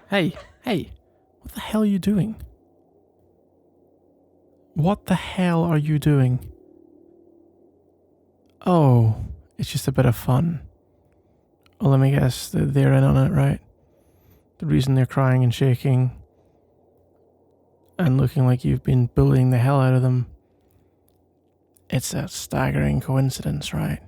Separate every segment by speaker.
Speaker 1: Hey, what the hell are you doing? What the hell are you doing? Oh, it's just a bit of fun. Oh, let me guess, they're in on it, right? The reason they're crying and shaking and looking like you've been bullying the hell out of them, it's a staggering coincidence, right?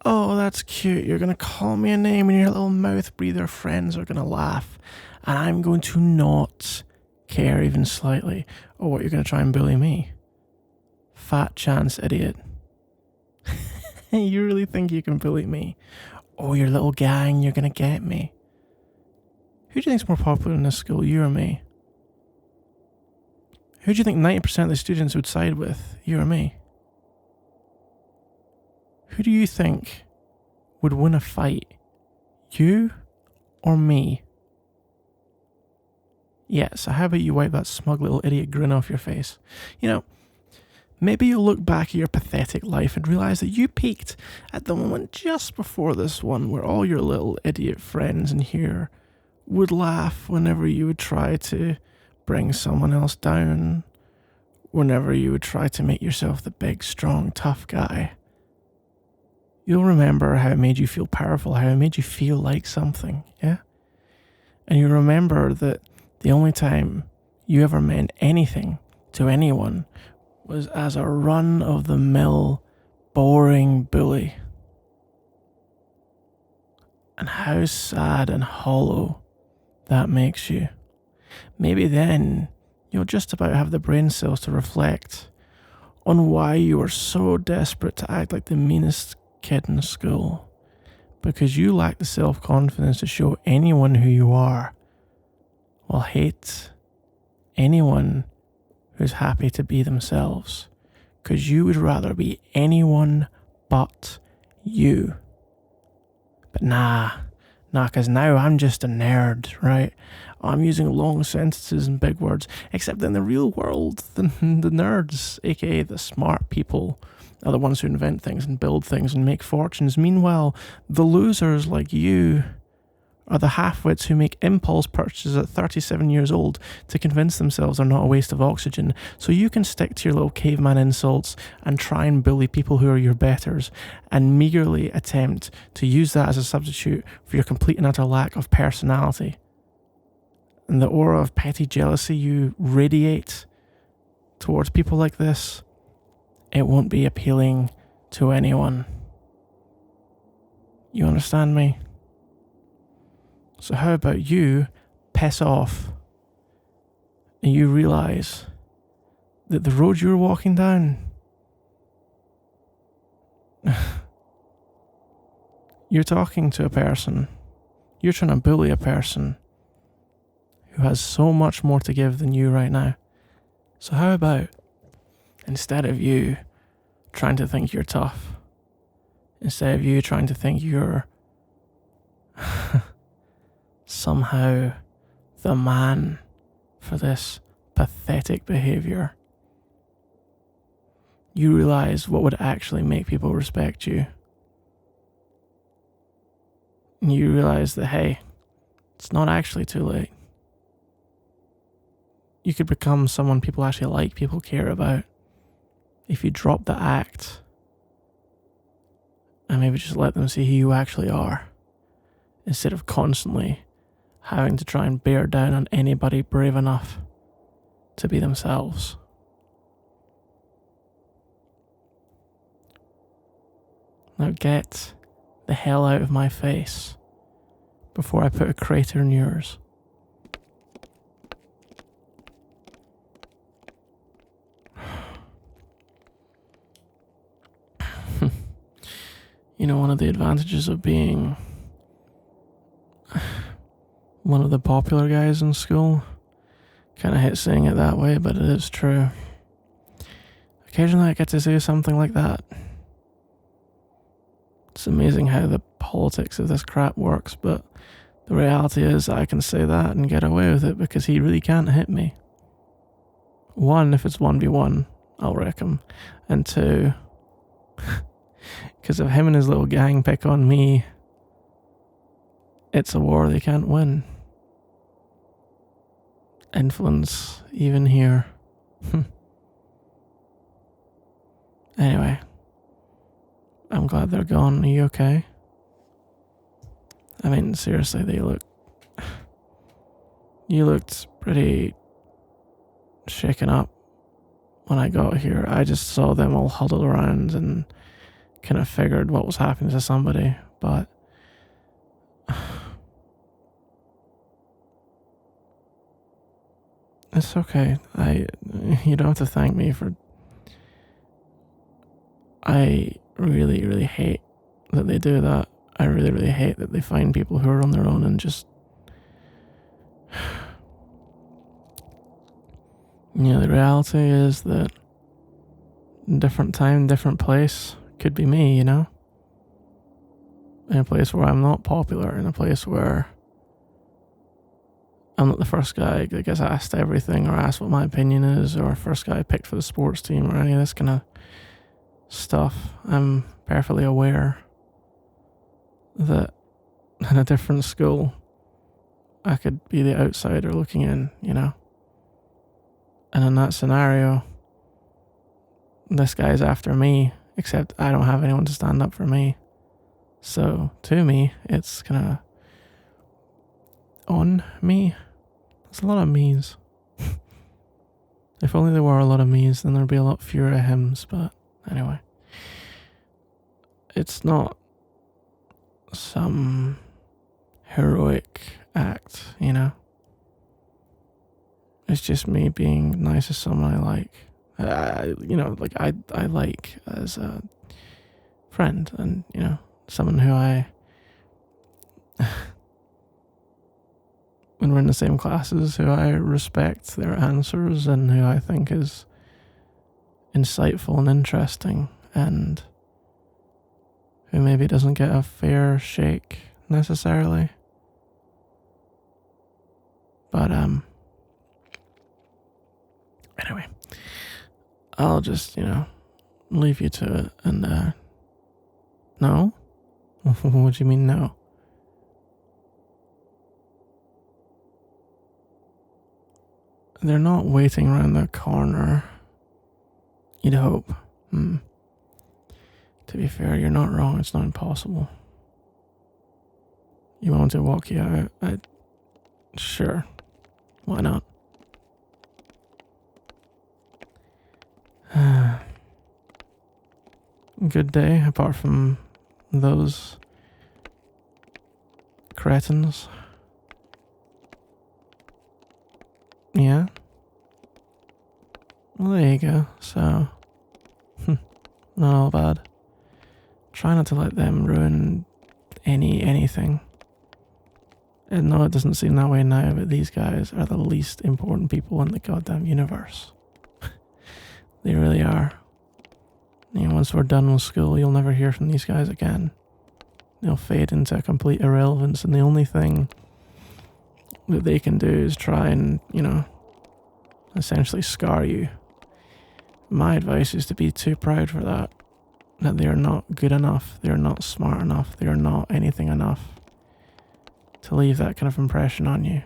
Speaker 1: Oh, that's cute. You're going to call me a name and your little mouth breather friends are going to laugh. And I'm going to not care even slightly. Oh, what, you're going to try and bully me? Fat chance, idiot. You really think you can bully me? Oh, your little gang, you're going to get me. Who do you think's more popular in this school, you or me? Who do you think 90% of the students would side with, you or me? Who do you think would win a fight? You or me? Yeah, so how about you wipe that smug little idiot grin off your face? You know, maybe you'll look back at your pathetic life and realise that you peaked at the moment just before this one where all your little idiot friends in here would laugh whenever you would try to bring someone else down, whenever you would try to make yourself the big, strong, tough guy. You'll remember how it made you feel powerful, how it made you feel like something, yeah? And you remember that the only time you ever meant anything to anyone was as a run-of-the-mill, boring bully. And how sad and hollow that makes you. Maybe then you'll just about have the brain cells to reflect on why you were so desperate to act like the meanest kid in school, because you lack the self-confidence to show anyone who you are, while hate anyone who's happy to be themselves, because you would rather be anyone but you. But nah, because now I'm just a nerd, right? I'm using long sentences and big words, except in the real world, the nerds, aka the smart people, are the ones who invent things and build things and make fortunes. Meanwhile, the losers like you are the half-wits who make impulse purchases at 37 years old to convince themselves they're not a waste of oxygen, so you can stick to your little caveman insults and try and bully people who are your betters, and meagerly attempt to use that as a substitute for your complete and utter lack of personality. And the aura of petty jealousy you radiate towards people like this, it won't be appealing to anyone. You understand me? So how about you piss off and you realise that the road you're walking down, you're talking to a person, you're trying to bully a person who has so much more to give than you right now. So how about, instead of you trying to think you're tough, instead of you trying to think you're somehow the man for this pathetic behaviour, you realise what would actually make people respect you. And you realise that, hey, it's not actually too late. You could become someone people actually like, people care about, if you drop the act and maybe just let them see who you actually are, instead of constantly having to try and bear down on anybody brave enough to be themselves. Now get the hell out of my face before I put a crater in yours. You know, one of the advantages of being one of the popular guys in school, kind of hate saying it that way, but it is true. Occasionally I get to say something like that. It's amazing how the politics of this crap works, but the reality is I can say that and get away with it because he really can't hit me. One, if it's 1v1, I'll wreck him. And two, because if him and his little gang pick on me, It's a war they can't win. Influence, even here. Anyway, I'm glad they're gone. Are you okay? I mean, seriously, you looked pretty shaken up when I got here. I just saw them all huddled around and kind of figured what was happening to somebody, but it's okay. You don't have to thank me for. I really, really hate that they do that. I really, really hate that they find people who are on their own and just. The reality is that different time, different place could be me, in a place where I'm not popular, in a place where I'm not the first guy that gets asked everything or asked what my opinion is, or first guy picked for the sports team or any of this kind of stuff. I'm perfectly aware that in a different school I could be the outsider looking in, And in that scenario, this guy's after me, except I don't have anyone to stand up for me. So, to me, it's kind of on me. There's a lot of me's. If only there were a lot of me's, then there'd be a lot fewer hims, but anyway. It's not some heroic act, It's just me being nice to someone I like. I like as a friend and, someone who when we're in the same classes, who I respect their answers and who I think is insightful and interesting and who maybe doesn't get a fair shake necessarily. But, anyway, I'll just, leave you to it and, no? What do you mean no? They're not waiting around the corner. You'd hope. To be fair, you're not wrong. It's not impossible. You want to walk you out? Sure. Why not? Good day, apart from those cretins. Yeah? Well, there you go. So, not all bad. Try not to let them ruin anything. And no, it doesn't seem that way now, but these guys are the least important people in the goddamn universe. They really are. Once we're done with school, you'll never hear from these guys again. They'll fade into complete irrelevance, and the only thing that they can do is try and, essentially scar you. My advice is to be too proud for that. That they are not good enough, they are not smart enough, they are not anything enough to leave that kind of impression on you,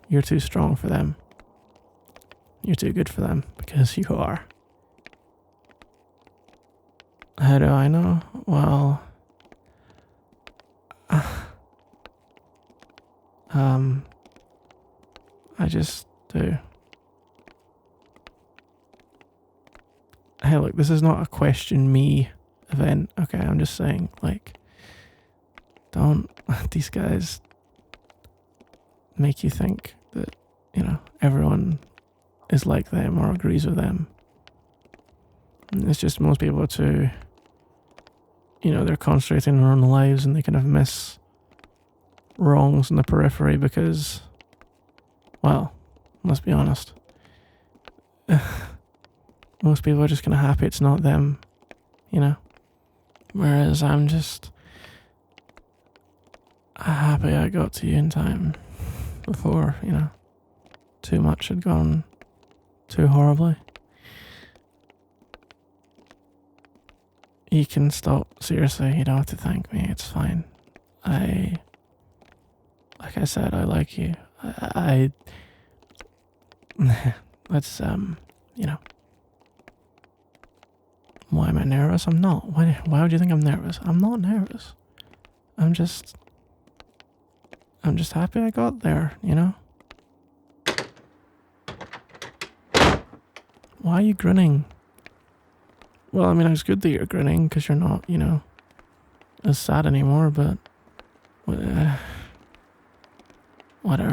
Speaker 1: You're too strong for them. You're too good for them, because you are. How do I know? Well, I just do. Hey, look, this is not a question me event, okay? I'm just saying, don't let these guys make you think that, everyone is like them or agrees with them. It's just most people are too, they're concentrating on their own lives and they kind of miss wrongs in the periphery because, well, let's be honest. Most people are just kind of happy it's not them, Whereas I'm just happy I got to you in time before, too much had gone too horribly. You can stop. Seriously, you don't have to thank me. It's fine. I said, I like you. Let's, you know. Why am I nervous? I'm not. Why would you think I'm nervous? I'm not nervous. I'm just happy I got there, you know? Why are you grinning? Well, I mean, it's good that you're grinning because you're not, you know, as sad anymore, but whatever,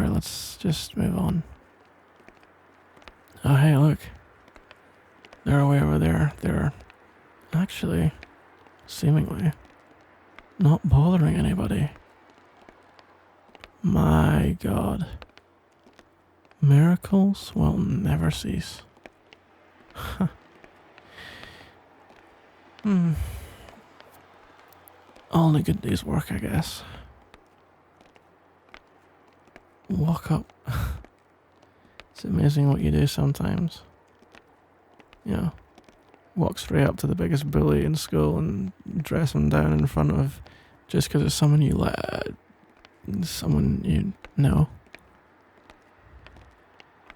Speaker 1: let's just move on. Oh, hey, look. They're way over there. They're actually, seemingly, not bothering anybody. My God. Miracles will never cease. All in a good day's work, I guess. Walk up. It's amazing what you do sometimes. You know, walk straight up to the biggest bully in school and dress him down in front of, just because it's someone you someone you know.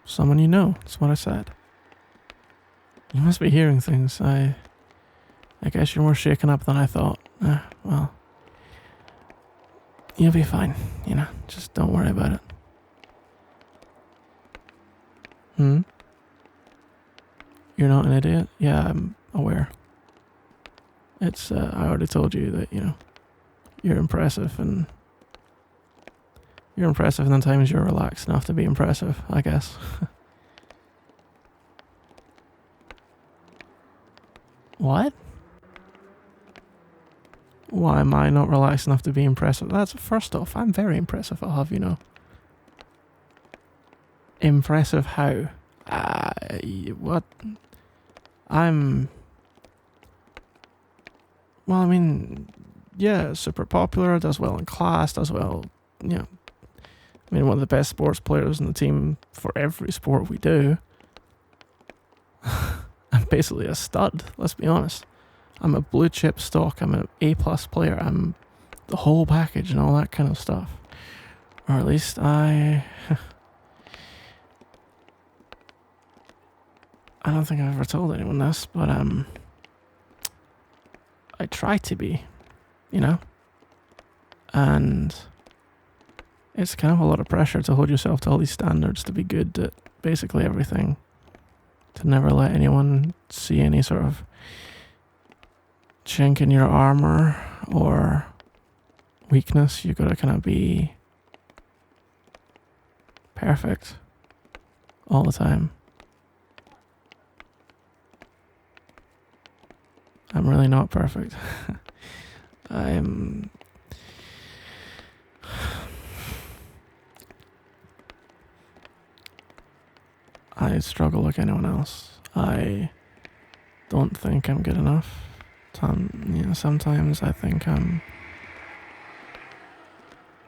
Speaker 1: Someone you know, that's what I said. You must be hearing things. I guess you're more shaken up than I thought. Well, you'll be fine, you know, just don't worry about it. You're not an idiot? Yeah, I'm aware. It's, I already told you that, you know, you're impressive and the times you're relaxed enough to be impressive, I guess. What? Why am I not relaxed enough to be impressive? That's, first off, I'm very impressive, I'll have you know. Impressive how? What? Well, I mean, yeah, super popular, does well in class, does well, you know. I mean, one of the best sports players in the team for every sport we do. I'm basically a stud, let's be honest. I'm a blue chip stock, I'm an A+ player, I'm the whole package and all that kind of stuff. Or at least I don't think I've ever told anyone this, but I try to be, you know? And it's kind of a lot of pressure to hold yourself to all these standards, to be good at basically everything, to never let anyone see any sort of chink in your armor or weakness. You gotta kind of be perfect all the time. I'm really not perfect. I struggle like anyone else. I don't think I'm good enough. Sometimes I think I'm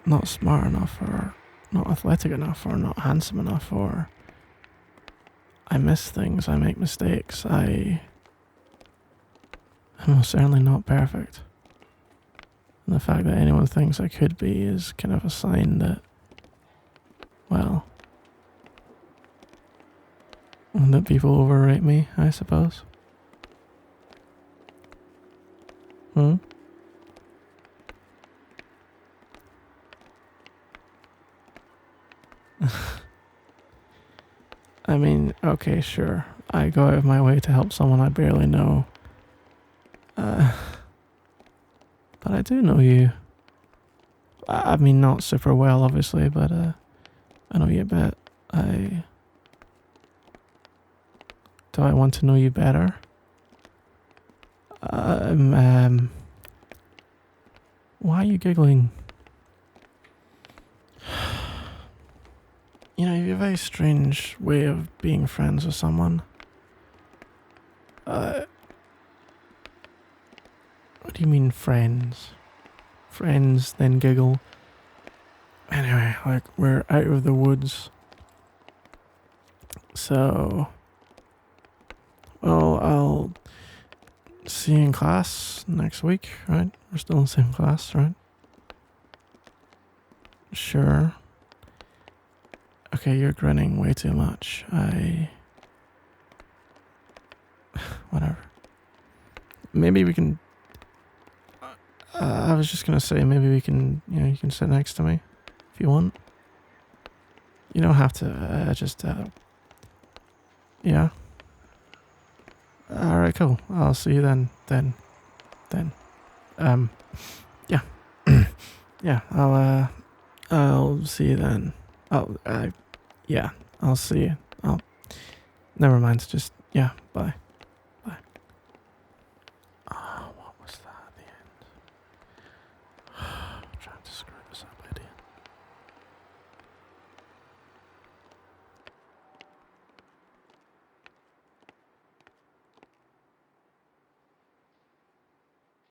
Speaker 1: not smart enough, or not athletic enough, or not handsome enough, or I miss things, I make mistakes, I'm most certainly not perfect. And the fact that anyone thinks I could be is kind of a sign that, well, that people overrate me, I suppose. I mean, okay, sure. I go out of my way to help someone I barely know. But I do know you. I mean, not super well, obviously, but I know you a bit. Do I want to know you better? Why are you giggling? You know, you have a very strange way of being friends with someone. What do you mean friends? Friends, then giggle. Anyway, like, we're out of the woods. So, well, I'll see you in class next week, right? We're still in the same class, right? Sure. Okay, you're grinning way too much. Whatever. Maybe we can... I was just gonna say, maybe we can, you can sit next to me if you want. You don't have to, yeah. Alright, cool. I'll see you then. Yeah. Yeah, I'll see you then. Oh, yeah, I'll see you. Never mind, just, yeah, bye.